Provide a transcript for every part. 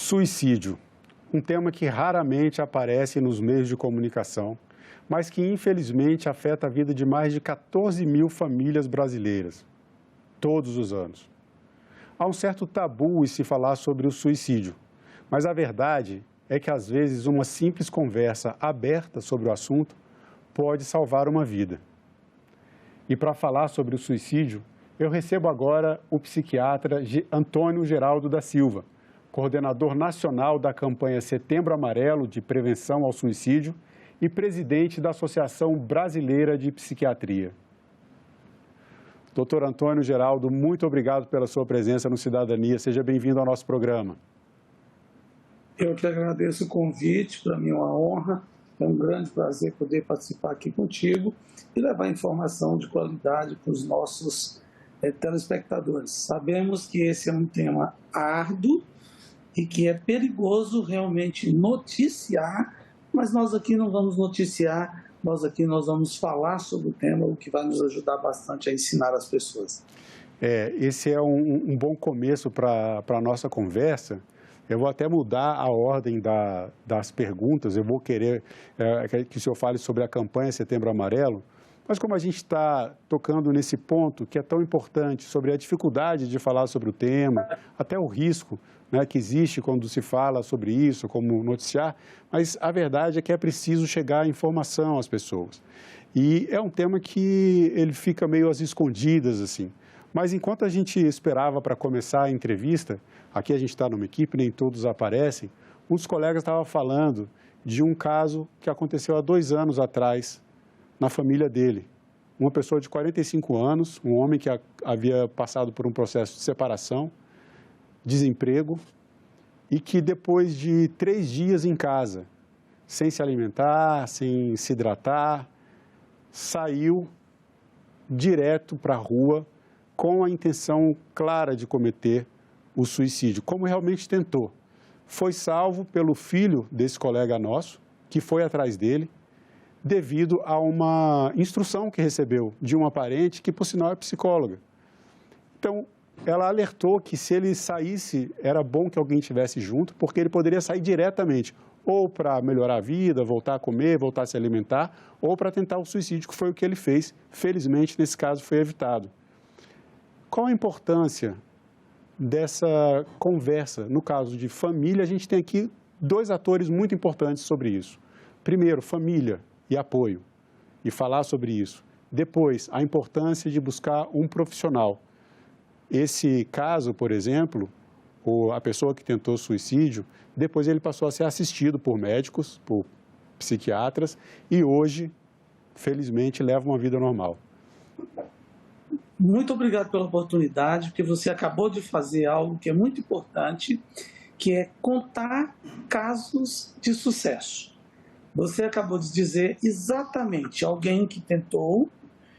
Suicídio, um tema que raramente aparece nos meios de comunicação, mas que infelizmente afeta a vida de mais de 14 mil famílias brasileiras, todos os anos. Há um certo tabu em se falar sobre o suicídio, mas a verdade é que às vezes uma simples conversa aberta sobre o assunto pode salvar uma vida. E para falar sobre o suicídio, eu recebo agora o psiquiatra Antônio Geraldo da Silva, coordenador nacional da campanha Setembro Amarelo de Prevenção ao Suicídio e presidente da Associação Brasileira de Psiquiatria. Doutor Antônio Geraldo, muito obrigado pela sua presença no Cidadania. Seja bem-vindo ao nosso programa. Eu que agradeço o convite, para mim é uma honra, é um grande prazer poder participar aqui contigo e levar informação de qualidade para os nossos telespectadores. Sabemos que esse é um tema árduo e que é perigoso realmente noticiar, mas nós aqui não vamos noticiar, nós vamos falar sobre o tema, o que vai nos ajudar bastante a ensinar as pessoas. Esse é um bom começo para a nossa conversa. Eu vou até mudar a ordem das perguntas, eu vou querer que o senhor fale sobre a campanha Setembro Amarelo, mas como a gente está tocando nesse ponto que é tão importante, sobre a dificuldade de falar sobre o tema, até o risco, né, que existe quando se fala sobre isso, como noticiar, mas a verdade é que é preciso chegar a informação às pessoas. E é um tema que ele fica meio às escondidas, assim. Mas enquanto a gente esperava para começar a entrevista, aqui a gente está numa equipe, nem todos aparecem, um dos colegas estava falando de um caso que aconteceu há 2 anos atrás, na família dele. Uma pessoa de 45 anos, um homem que havia passado por um processo de separação, desemprego, e que depois de 3 dias em casa, sem se alimentar, sem se hidratar, saiu direto para a rua com a intenção clara de cometer o suicídio, como realmente tentou. Foi salvo pelo filho desse colega nosso, que foi atrás dele, devido a uma instrução que recebeu de uma parente que, por sinal, é psicóloga. Então, ela alertou que se ele saísse, era bom que alguém estivesse junto, porque ele poderia sair diretamente, ou para melhorar a vida, voltar a comer, voltar a se alimentar, ou para tentar o suicídio, que foi o que ele fez. Felizmente, nesse caso, foi evitado. Qual a importância dessa conversa? No caso de família, a gente tem aqui 2 atores muito importantes sobre isso. Primeiro, família e apoio, e falar sobre isso. Depois, a importância de buscar um profissional. Esse caso, por exemplo, a pessoa que tentou suicídio, depois ele passou a ser assistido por médicos, por psiquiatras, e hoje, felizmente, leva uma vida normal. Muito obrigado pela oportunidade, porque você acabou de fazer algo que é muito importante, que é contar casos de sucesso. Você acabou de dizer exatamente alguém que tentou,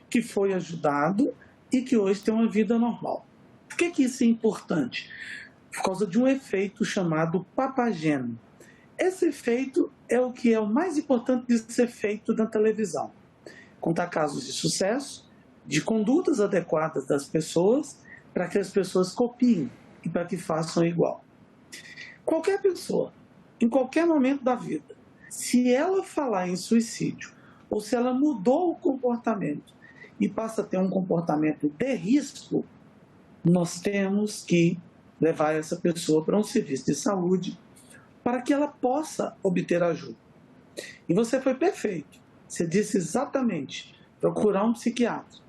que foi ajudado e que hoje tem uma vida normal. Por que isso é importante? Por causa de um efeito chamado papageno. Esse efeito é o que é o mais importante de ser feito na televisão. Contar casos de sucesso, de condutas adequadas das pessoas, para que as pessoas copiem e para que façam igual. Qualquer pessoa, em qualquer momento da vida, se ela falar em suicídio, ou se ela mudou o comportamento e passa a ter um comportamento de risco, nós temos que levar essa pessoa para um serviço de saúde para que ela possa obter ajuda. E você foi perfeito. Você disse exatamente, procurar um psiquiatra.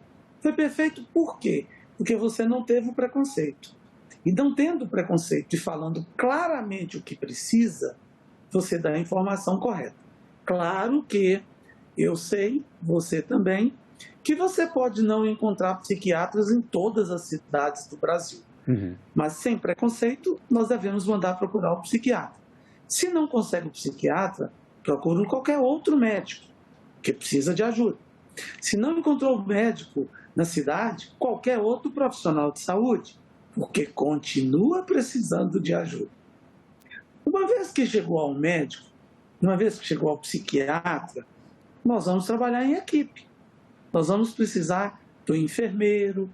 Foi perfeito por quê? Porque você não teve o preconceito. E não tendo preconceito e falando claramente o que precisa, você dá a informação correta. Claro que eu sei, você também, que você pode não encontrar psiquiatras em todas as cidades do Brasil. Mas sem preconceito, nós devemos mandar procurar um psiquiatra. Se não consegue um psiquiatra, procure qualquer outro médico, que precisa de ajuda. Se não encontrou um médico na cidade, qualquer outro profissional de saúde, porque continua precisando de ajuda. Uma vez que chegou ao médico, uma vez que chegou ao psiquiatra, nós vamos trabalhar em equipe. Nós vamos precisar do enfermeiro,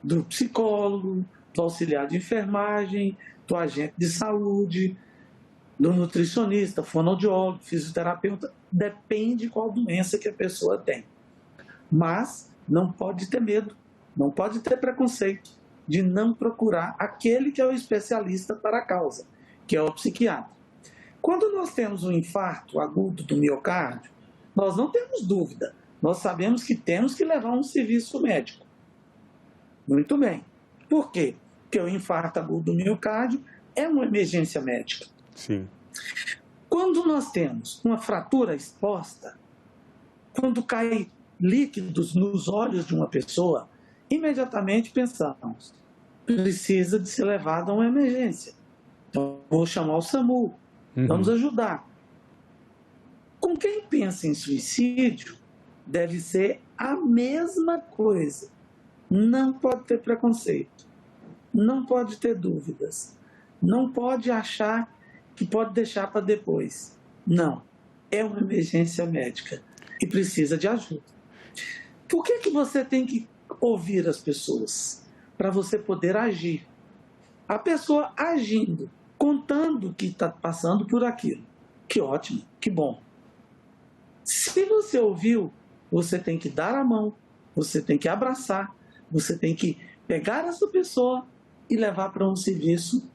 do psicólogo, do auxiliar de enfermagem, do agente de saúde, do nutricionista, fonoaudiólogo, fisioterapeuta, depende qual doença que a pessoa tem. Mas não pode ter medo, não pode ter preconceito de não procurar aquele que é o especialista para a causa, que é o psiquiatra. Quando nós temos um infarto agudo do miocárdio, nós não temos dúvida, nós sabemos que temos que levar um serviço médico. Muito bem. Por quê? Porque o infarto agudo do miocárdio é uma emergência médica. Sim. Quando nós temos uma fratura exposta, quando cai líquidos nos olhos de uma pessoa, imediatamente pensamos, precisa de ser levado a uma emergência. Então, vou chamar o SAMU, vamos ajudar. Com quem pensa em suicídio, deve ser a mesma coisa. Não pode ter preconceito, não pode ter dúvidas, não pode achar que pode deixar para depois. Não, é uma emergência médica e precisa de ajuda. Por que você tem que ouvir as pessoas? Para você poder agir. A pessoa agindo, contando que está passando por aquilo. Que ótimo, que bom. Se você ouviu, você tem que dar a mão, você tem que abraçar, você tem que pegar essa pessoa e levar para um serviço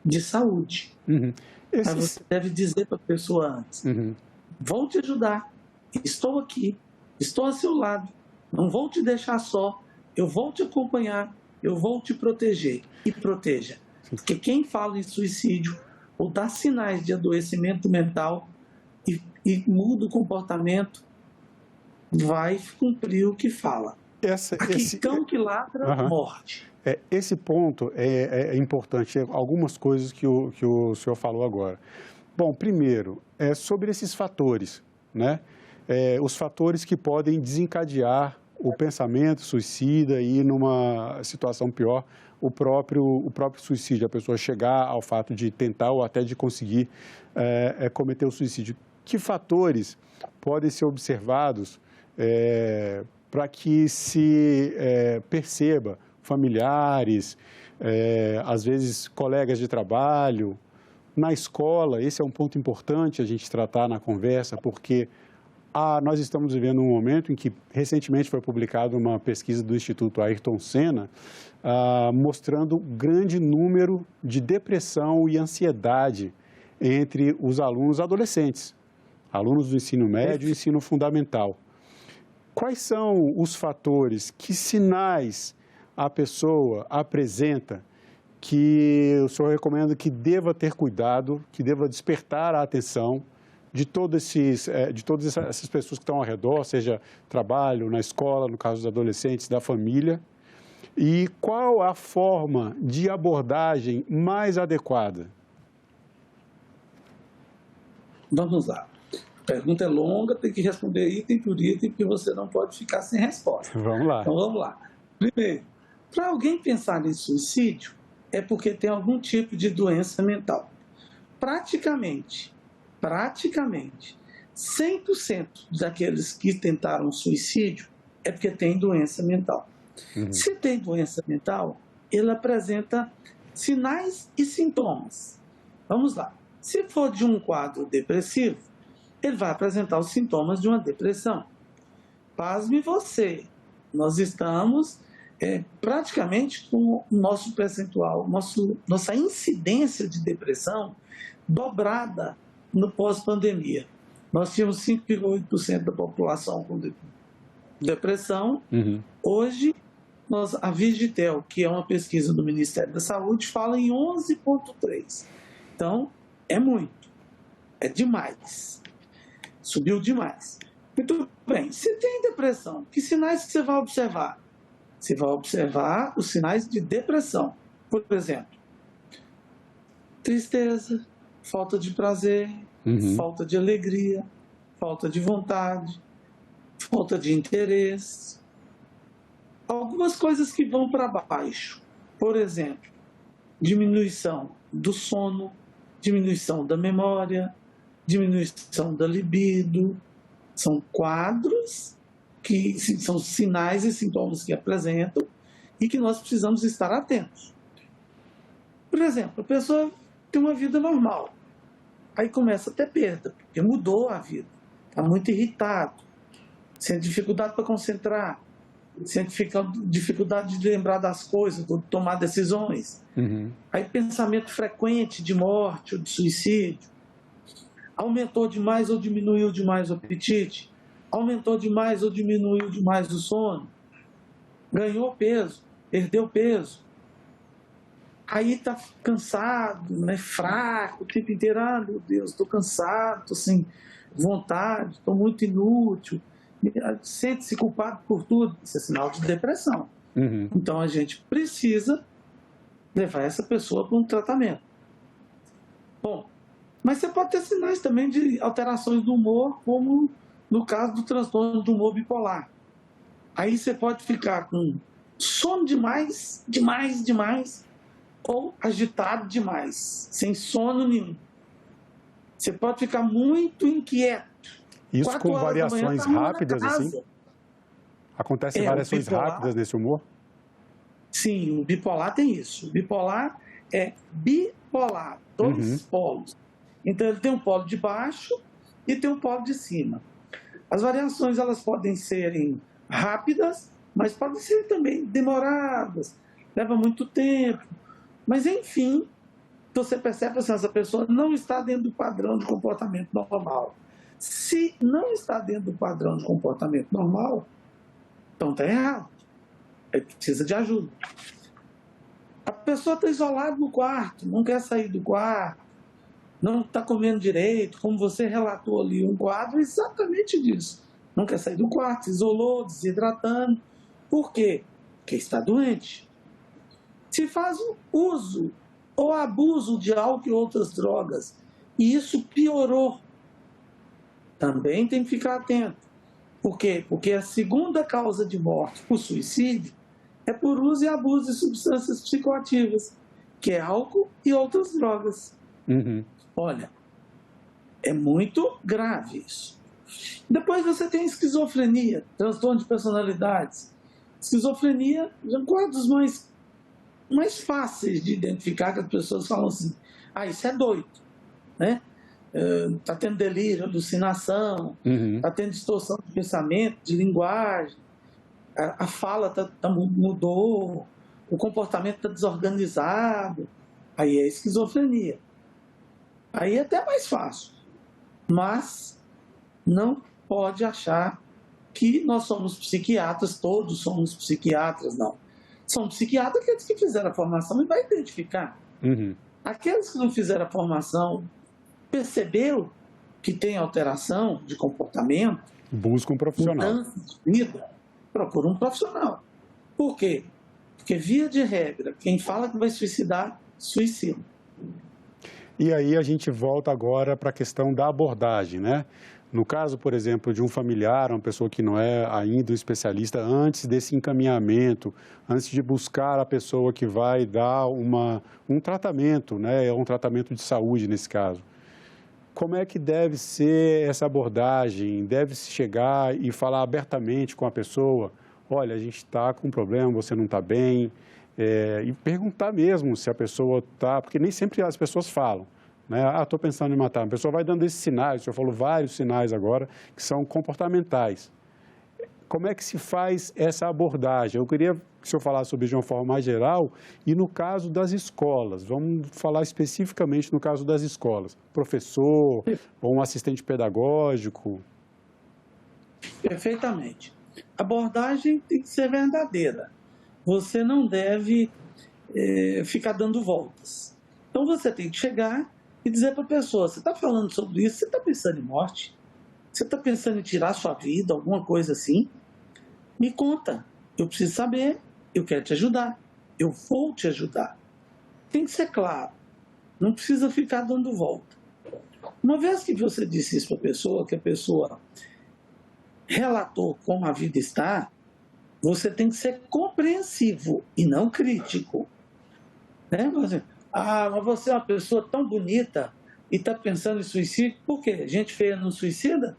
de saúde. Aí você deve dizer para a pessoa antes, vou te ajudar, estou aqui, estou ao seu lado, não vou te deixar só, eu vou te acompanhar, eu vou te proteger. E proteja. Porque quem fala em suicídio ou dá sinais de adoecimento mental e muda o comportamento, vai cumprir o que fala. Cão que ladra, morde. Esse ponto é importante, algumas coisas que o senhor falou agora. Bom, primeiro, sobre esses fatores, né? Os fatores que podem desencadear o pensamento suicida e, numa situação pior, o próprio suicídio, a pessoa chegar ao fato de tentar ou até de conseguir cometer o suicídio. Que fatores podem ser observados para que se perceba familiares, às vezes colegas de trabalho, na escola? Esse é um ponto importante a gente tratar na conversa, porque nós estamos vivendo um momento em que recentemente foi publicada uma pesquisa do Instituto Ayrton Senna, mostrando grande número de depressão e ansiedade entre os alunos adolescentes, alunos do ensino médio e ensino fundamental. Quais são os fatores, que sinais a pessoa apresenta que o senhor recomenda que deva ter cuidado, que deva despertar a atenção de todas essas pessoas que estão ao redor, seja trabalho, na escola, no caso dos adolescentes, da família, e qual a forma de abordagem mais adequada? Vamos lá. A pergunta é longa, tem que responder item por item, porque você não pode ficar sem resposta. Vamos lá. Então, vamos lá. Primeiro, para alguém pensar em suicídio, é porque tem algum tipo de doença mental. Praticamente, 100% daqueles que tentaram suicídio é porque tem doença mental. Se tem doença mental, ele apresenta sinais e sintomas. Vamos lá. Se for de um quadro depressivo, ele vai apresentar os sintomas de uma depressão. Pasme você, nós estamos praticamente com o nosso percentual, nossa incidência de depressão dobrada no pós-pandemia. Nós tínhamos 5,8% da população com depressão. Hoje, a Vigitel, que é uma pesquisa do Ministério da Saúde, fala em 11,3%. Então, é muito, é demais, subiu demais. Muito bem, se tem depressão, que sinais que você vai observar? Você vai observar os sinais de depressão. Por exemplo, tristeza, falta de prazer, falta de alegria, falta de vontade, falta de interesse. Algumas coisas que vão para baixo. Por exemplo, diminuição do sono, diminuição da memória, diminuição da libido. São quadros que são sinais e sintomas que apresentam e que nós precisamos estar atentos. Por exemplo, a pessoa tem uma vida normal. aí começa a ter perda, porque mudou a vida. Está muito irritado, sente dificuldade para concentrar, sente dificuldade de lembrar das coisas, de tomar decisões. Aí pensamento frequente de morte ou de suicídio. Aumentou demais ou diminuiu demais o apetite? Aumentou demais ou diminuiu demais o sono? Ganhou peso, perdeu peso. Aí está cansado, né, fraco, o tempo inteiro. Ah, meu Deus, estou cansado, estou sem vontade, estou muito inútil. Sente-se culpado por tudo. Isso é sinal de depressão. Então a gente precisa levar essa pessoa para um tratamento. Bom, mas você pode ter sinais também de alterações do humor, como no caso do transtorno de humor bipolar. Aí você pode ficar com sono demais, ou agitado demais, sem sono nenhum. Você pode ficar muito inquieto. Isso com variações rápidas, assim? Acontecem variações rápidas nesse humor? Sim, o bipolar tem isso. O bipolar é bipolar, dois polos. Então, ele tem um polo de baixo e tem um polo de cima. As variações, elas podem serem rápidas, mas podem ser também demoradas, leva muito tempo. Mas, enfim, você percebe assim, essa pessoa não está dentro do padrão de comportamento normal. Se não está dentro do padrão de comportamento normal, então está errado. Ele precisa de ajuda. A pessoa está isolada no quarto, não quer sair do quarto, não está comendo direito, como você relatou ali, um quadro exatamente disso. Não quer sair do quarto, se isolou, desidratando. Por quê? Porque está doente. Se faz o uso ou abuso de álcool e outras drogas, e isso piorou, também tem que ficar atento. Por quê? Porque a segunda causa de morte por suicídio é por uso e abuso de substâncias psicoativas, que é álcool e outras drogas. Olha, é muito grave isso. Depois você tem esquizofrenia, transtorno de personalidades. Esquizofrenia são quadros mais fáceis de identificar, que as pessoas falam assim, isso é doido, né? Está tendo delírio, alucinação, está tendo distorção de pensamento, de linguagem, a fala mudou, o comportamento está desorganizado. Aí é esquizofrenia. Aí é até mais fácil, mas não pode achar que nós somos psiquiatras, todos somos psiquiatras, não. São psiquiatras aqueles que fizeram a formação e vai identificar. Aqueles que não fizeram a formação, percebeu que tem alteração de comportamento, busca um profissional. Mudança de vida, procura um profissional. Por quê? Porque, via de regra, quem fala que vai suicidar, suicida. E aí a gente volta agora para a questão da abordagem, né? No caso, por exemplo, de um familiar, uma pessoa que não é ainda um especialista, antes desse encaminhamento, antes de buscar a pessoa que vai dar um tratamento, né? Um tratamento de saúde nesse caso. Como é que deve ser essa abordagem? Deve-se chegar e falar abertamente com a pessoa, olha, a gente está com um problema, você não está bem, e perguntar mesmo se a pessoa está, porque nem sempre as pessoas falam, né? Estou pensando em matar. A pessoa vai dando esses sinais, o senhor falou vários sinais agora, que são comportamentais. Como é que se faz essa abordagem? Eu queria que o senhor falasse sobre isso de uma forma mais geral e no caso das escolas. Vamos falar especificamente no caso das escolas. Professor ou um assistente pedagógico. Perfeitamente. A abordagem tem que ser verdadeira. Você não deve ficar dando voltas. Então você tem que chegar e dizer para a pessoa, você está falando sobre isso, você está pensando em morte? Você está pensando em tirar a sua vida, alguma coisa assim? Me conta, eu preciso saber, eu quero te ajudar, eu vou te ajudar. Tem que ser claro, não precisa ficar dando volta. Uma vez que você disse isso para a pessoa, que a pessoa relatou como a vida está, você tem que ser compreensivo e não crítico. Né? Mas você é uma pessoa tão bonita e está pensando em suicídio, por quê? Gente feia não suicida?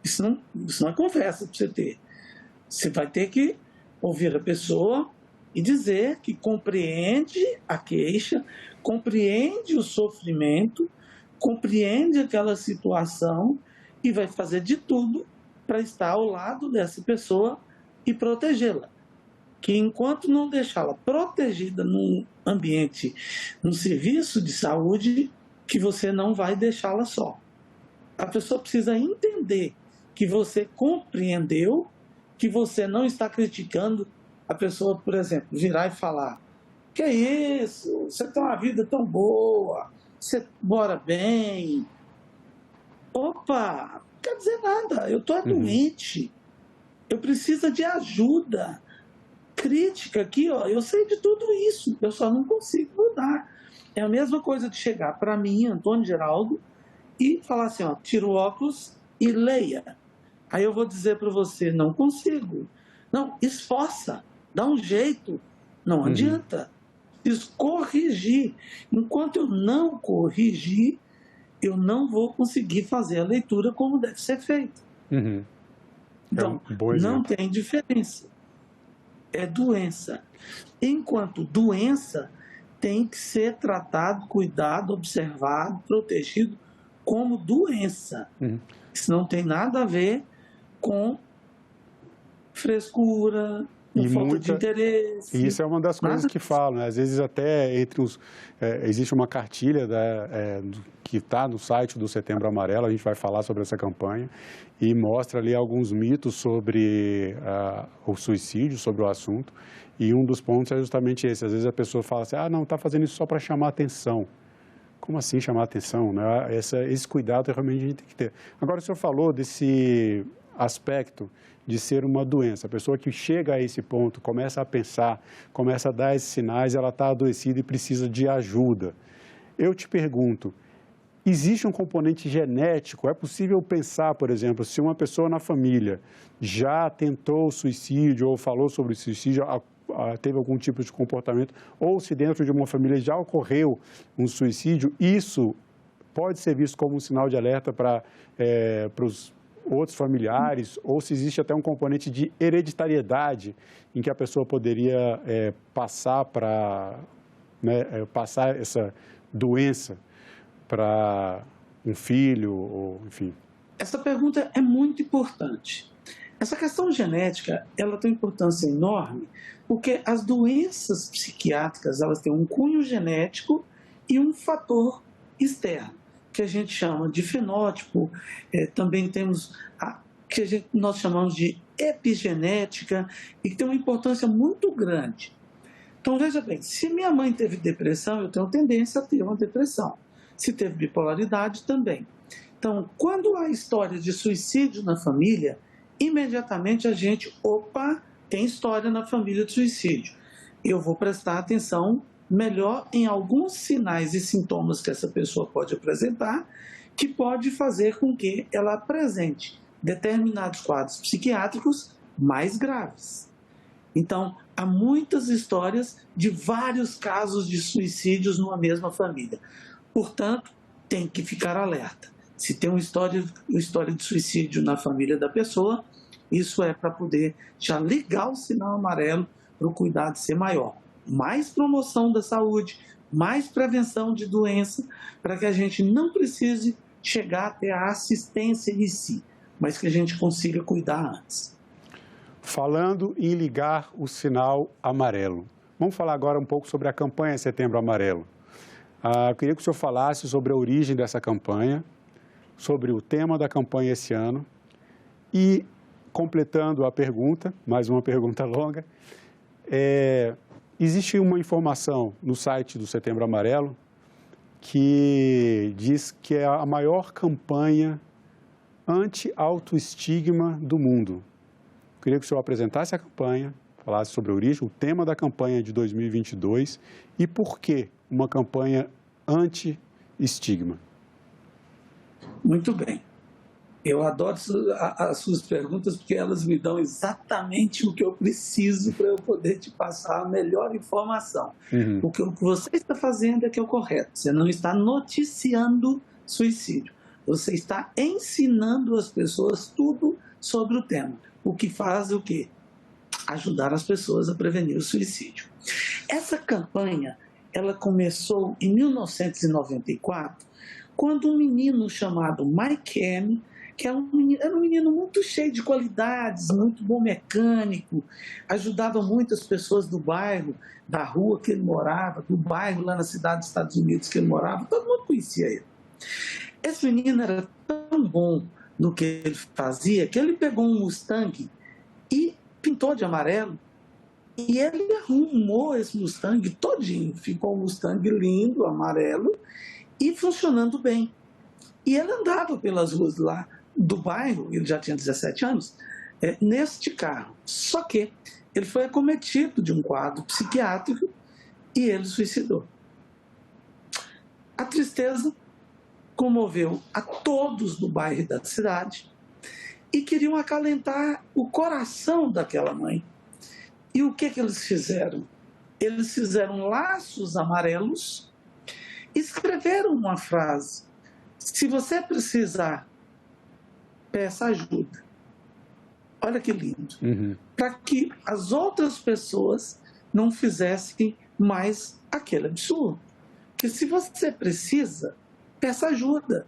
Isso não é conversa para você ter. Você vai ter que ouvir a pessoa e dizer que compreende a queixa, compreende o sofrimento, compreende aquela situação e vai fazer de tudo para estar ao lado dessa pessoa e protegê-la. Que enquanto não deixá-la protegida num ambiente, num serviço de saúde, que você não vai deixá-la só. A pessoa precisa entender que você compreendeu, que você não está criticando a pessoa, por exemplo, virar e falar: que é isso? Você tem uma vida tão boa, você mora bem. Opa, não quer dizer nada, eu estou doente, eu preciso de ajuda. Crítica aqui, ó, eu sei de tudo isso, eu só não consigo mudar. É a mesma coisa de chegar para mim, Antônio Geraldo, e falar assim, ó, tira o óculos e leia. Aí eu vou dizer para você, não consigo. Não, esforça, dá um jeito, não adianta. Preciso corrigir. Enquanto eu não corrigir, eu não vou conseguir fazer a leitura como deve ser feita. Então, não tem diferença. É doença. Enquanto doença, tem que ser tratado, cuidado, observado, protegido como doença. Isso não tem nada a ver com frescura, com falta de interesse. E isso é uma das coisas que falam, né? Às vezes até entre os... existe uma cartilha que está no site do Setembro Amarelo, a gente vai falar sobre essa campanha, e mostra ali alguns mitos sobre o suicídio, sobre o assunto, e um dos pontos é justamente esse. Às vezes a pessoa fala assim, não, está fazendo isso só para chamar atenção. Como assim chamar atenção? Né? Esse cuidado realmente a gente tem que ter. Agora, o senhor falou desse aspecto de ser uma doença. A pessoa que chega a esse ponto, começa a pensar, começa a dar esses sinais, ela está adoecida e precisa de ajuda. Eu te pergunto, existe um componente genético? É possível pensar, por exemplo, se uma pessoa na família já tentou suicídio ou falou sobre suicídio, teve algum tipo de comportamento, ou se dentro de uma família já ocorreu um suicídio, isso pode ser visto como um sinal de alerta para os outros familiares, ou se existe até um componente de hereditariedade em que a pessoa poderia passar essa doença para um filho, ou enfim. Essa pergunta é muito importante. Essa questão genética, ela tem uma importância enorme, porque as doenças psiquiátricas, elas têm um cunho genético e um fator externo, que a gente chama de fenótipo, também temos nós chamamos de epigenética, e que tem uma importância muito grande. Então, veja bem, se minha mãe teve depressão, eu tenho tendência a ter uma depressão. Se teve bipolaridade, também. Então, quando há história de suicídio na família, imediatamente a gente, tem história na família de suicídio. Eu vou prestar atenção melhor em alguns sinais e sintomas que essa pessoa pode apresentar, que pode fazer com que ela apresente determinados quadros psiquiátricos mais graves. Então, há muitas histórias de vários casos de suicídios numa mesma família. Portanto, tem que ficar alerta. Se tem uma história de suicídio na família da pessoa, isso é para poder já ligar o sinal amarelo para o cuidado ser maior. Mais promoção da saúde, mais prevenção de doença, para que a gente não precise chegar até a assistência em si, mas que a gente consiga cuidar antes. Falando em ligar o sinal amarelo, vamos falar agora um pouco sobre a campanha Setembro Amarelo. Eu queria que o senhor falasse sobre a origem dessa campanha, sobre o tema da campanha esse ano e, completando a pergunta, mais uma pergunta longa, existe uma informação no site do Setembro Amarelo que diz que é a maior campanha anti-autoestigma do mundo. Eu queria que o senhor apresentasse a campanha, falasse sobre a origem, o tema da campanha de 2022 e por que uma campanha anti-estigma. Muito bem. Eu adoro as suas perguntas porque elas me dão exatamente o que eu preciso para eu poder te passar a melhor informação. Porque o que você está fazendo é que é o correto. Você não está noticiando suicídio. Você está ensinando as pessoas tudo sobre o tema. O que faz o quê? Ajudar as pessoas a prevenir o suicídio. Essa campanha, ela começou em 1994, quando um menino chamado Mike M., que era um menino muito cheio de qualidades, muito bom mecânico, ajudava muitas pessoas do bairro, da rua que ele morava, do bairro lá na cidade dos Estados Unidos que ele morava, todo mundo conhecia ele. Esse menino era tão bom no que ele fazia que ele pegou um Mustang e pintou de amarelo, e ele arrumou esse Mustang todinho, ficou um Mustang lindo, amarelo, e funcionando bem. E ele andava pelas ruas lá do bairro, ele já tinha 17 anos, neste carro. Só que ele foi acometido de um quadro psiquiátrico e ele suicidou. A tristeza comoveu a todos do bairro e da cidade e queriam acalentar o coração daquela mãe. E o que eles fizeram? Eles fizeram laços amarelos, escreveram uma frase: se você precisar, peça ajuda. Olha que lindo. Para que as outras pessoas não fizessem mais aquele absurdo. Porque se você precisa, peça ajuda,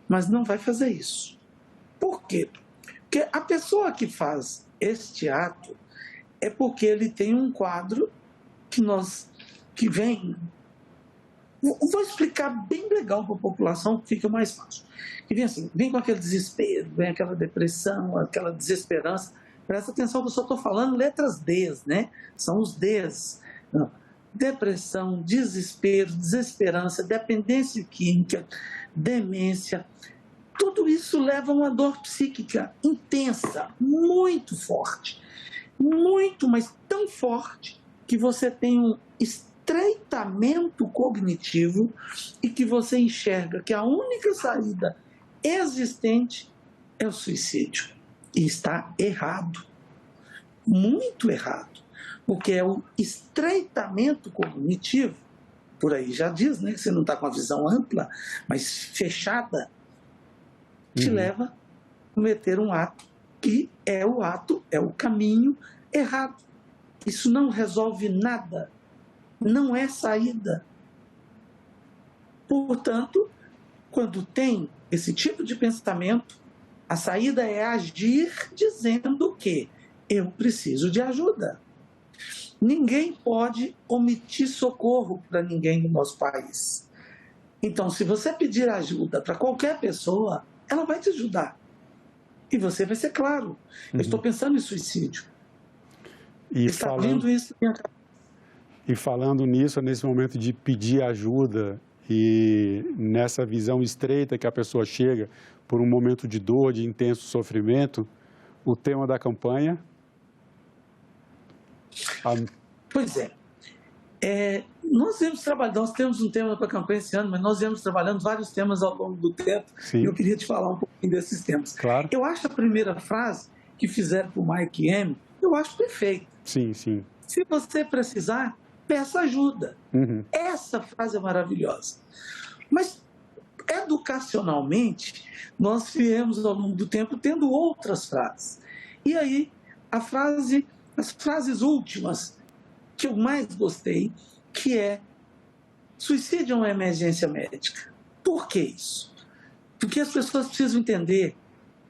mas não vai fazer isso. Por quê? Porque a pessoa que faz este ato é porque ele tem um quadro que vem. Vou explicar bem legal para a população, que fica mais fácil. Que vem assim, vem com aquele desespero, vem aquela depressão, aquela desesperança. Presta atenção que eu só estou falando letras Ds, né? São os Ds. Não. Depressão, desespero, desesperança, dependência química, demência. Tudo isso leva a uma dor psíquica intensa, muito forte. Muito, mas tão forte que você tem um estreitamento cognitivo e que você enxerga que a única saída existente é o suicídio. E está errado. Muito errado. Porque é o estreitamento cognitivo, por aí já diz, né, que você não está com a visão ampla, mas fechada, te leva a cometer um ato que é o caminho errado. Isso não resolve nada. Não é saída. Portanto, quando tem esse tipo de pensamento, a saída é agir dizendo que eu preciso de ajuda. Ninguém pode omitir socorro para ninguém no nosso país. Então, se você pedir ajuda para qualquer pessoa, ela vai te ajudar. E você vai ser claro. Eu estou pensando em suicídio. Está vindo isso na minha cabeça. E falando nisso, nesse momento de pedir ajuda e nessa visão estreita que a pessoa chega por um momento de dor, de intenso sofrimento, o tema da campanha... Pois é. Nós temos um tema para a campanha esse ano, mas nós viemos trabalhando vários temas ao longo do tempo. Sim. E eu queria te falar um pouquinho desses temas. Claro. Eu acho a primeira frase que fizeram para o Mike M., eu acho perfeita. Sim, sim. Se você precisar, peça ajuda. Essa frase é maravilhosa. Mas, educacionalmente, nós viemos ao longo do tempo tendo outras frases. E aí, as frases últimas que eu mais gostei, que é: suicídio é uma emergência médica. Por que isso? Porque as pessoas precisam entender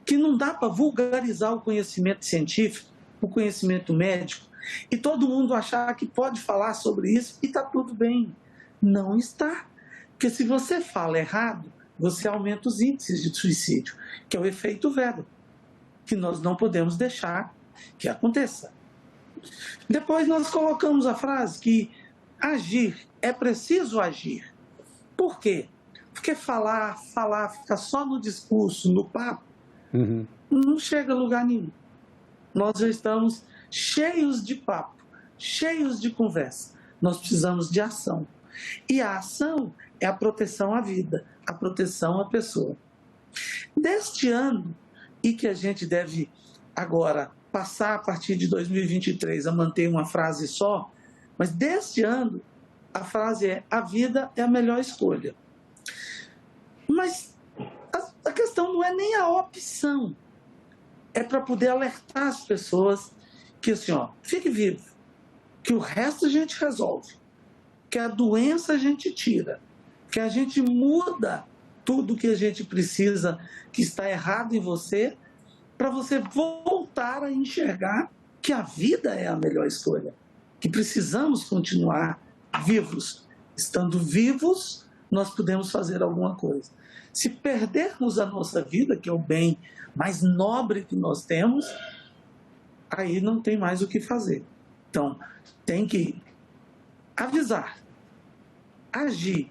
que não dá para vulgarizar o conhecimento científico, o conhecimento médico, e todo mundo achar que pode falar sobre isso e está tudo bem. Não está. Porque se você fala errado, você aumenta os índices de suicídio, que é o efeito Weber, que nós não podemos deixar que aconteça. Depois nós colocamos a frase que é preciso agir. Por quê? Porque falar, ficar só no discurso, no papo, não chega a lugar nenhum. Nós já estamos cheios de papo, cheios de conversa. Nós precisamos de ação. E a ação é a proteção à vida, a proteção à pessoa. Deste ano, e que a gente deve agora passar a partir de 2023 a manter uma frase só, mas deste ano a frase é: a vida é a melhor escolha. Mas a questão não é nem a opção, é para poder alertar as pessoas que assim, fique vivo, que o resto a gente resolve, que a doença a gente tira, que a gente muda tudo que a gente precisa que está errado em você, para você voltar a enxergar que a vida é a melhor escolha, que precisamos continuar vivos. Estando vivos, nós podemos fazer alguma coisa. Se perdermos a nossa vida, que é o bem mais nobre que nós temos, aí não tem mais o que fazer. Então, tem que avisar, agir,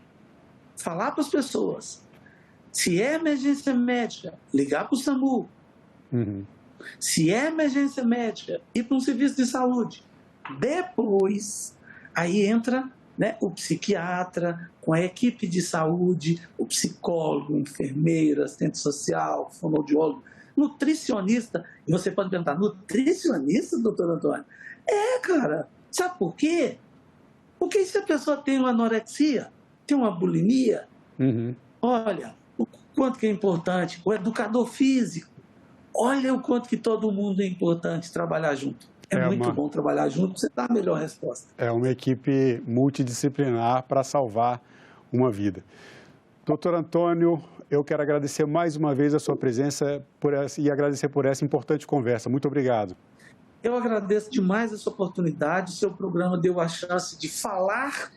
falar para as pessoas. Se é emergência médica, ligar para o SAMU. Se é emergência médica, ir para um serviço de saúde. Depois, aí entra, né, o psiquiatra, com a equipe de saúde, o psicólogo, enfermeira, assistente social, fonoaudiólogo, nutricionista. E você pode perguntar, nutricionista, doutor Antônio? Cara, sabe por quê? Porque se a pessoa tem uma anorexia, tem uma bulimia, olha o quanto que é importante, o educador físico, olha o quanto que todo mundo é importante trabalhar junto. É muito bom trabalhar junto, você dá a melhor resposta. É uma equipe multidisciplinar para salvar uma vida. Doutor Antônio, eu quero agradecer mais uma vez a sua presença e agradecer por essa importante conversa. Muito obrigado. Eu agradeço demais essa oportunidade. O seu programa deu a chance de falar,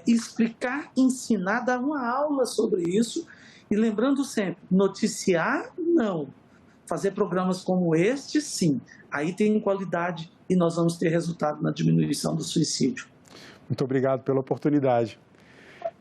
explicar, ensinar, dar uma aula sobre isso. E lembrando sempre, noticiar, não. Fazer programas como este, sim. Aí tem qualidade e nós vamos ter resultado na diminuição do suicídio. Muito obrigado pela oportunidade.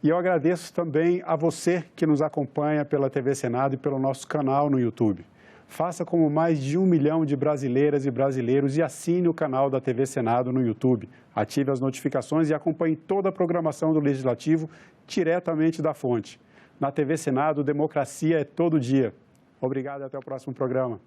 E eu agradeço também a você que nos acompanha pela TV Senado e pelo nosso canal no YouTube. Faça como mais de 1 milhão de brasileiras e brasileiros e assine o canal da TV Senado no YouTube. Ative as notificações e acompanhe toda a programação do Legislativo diretamente da fonte. Na TV Senado, democracia é todo dia. Obrigado e até o próximo programa.